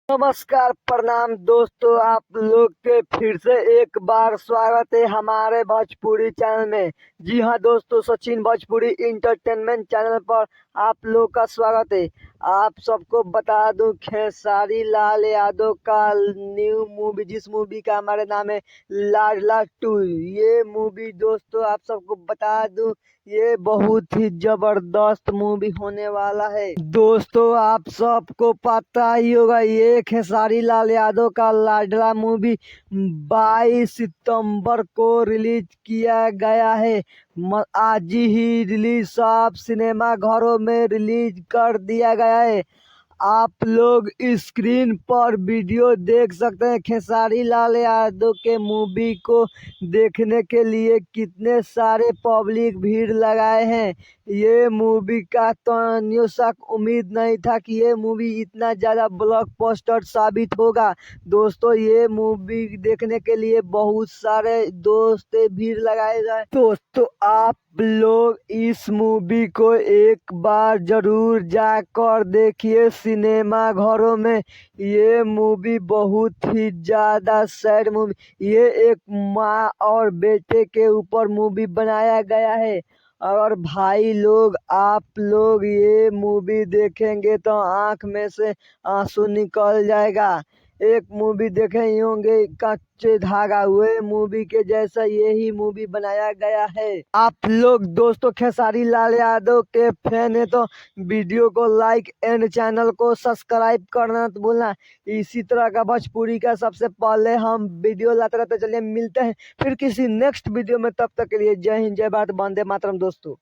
नमस्कार, प्रणाम दोस्तों। आप लोग के फिर से एक बार स्वागत है हमारे भोजपुरी चैनल में। जी हाँ दोस्तों, सचिन भोजपुरी इंटरटेनमेंट चैनल पर आप लोग का स्वागत है। आप सबको बता दूं, खेसारी लाल यादव का न्यू मूवी, जिस मूवी का हमारे नाम है लाडला 2, ये मूवी दोस्तों आप सबको बता दूं, ये बहुत ही जबरदस्त मूवी होने वाला है। दोस्तों आप सबको पता ही होगा, ये खेसारी लाल यादव का लाडला मूवी 22 सितंबर को रिलीज किया गया है। आज ही रिलीज सब सिनेमा घरों में रिलीज कर दिया गया है। आप लोग स्क्रीन पर वीडियो देख सकते हैं। खेसारी लाल यादव के मूवी को देखने के लिए कितने सारे पब्लिक भीड़ लगाए हैं। ये मूवी का तो शक उम्मीद नहीं था कि ये मूवी इतना ज़्यादा ब्लॉकबस्टर साबित होगा। दोस्तों ये मूवी देखने के लिए बहुत सारे दोस्त भीड़ लगाए गए। दोस्तों आप लोग इस मूवी को एक बार जरूर जाकर देखिए सिनेमा घरों में। ये मूवी बहुत ही ज्यादा सैड मूवी, ये एक माँ और बेटे के ऊपर मूवी बनाया गया है। और भाई लोग आप लोग ये मूवी देखेंगे तो आंख में से आंसू निकल जाएगा। एक मूवी देखे ही होंगे कच्चे धागा, हुए मूवी के जैसा यही मूवी बनाया गया है। आप लोग दोस्तों खेसारी लाल यादव के फैन है तो वीडियो को लाइक एंड चैनल को सब्सक्राइब करना तो भूलना। इसी तरह का भोजपुरी का सबसे पहले हम वीडियो लाते रहते। चलिए मिलते हैं फिर किसी नेक्स्ट वीडियो में, तब तक के लिए जय हिंद, जय भारत, वंदे मातरम दोस्तों।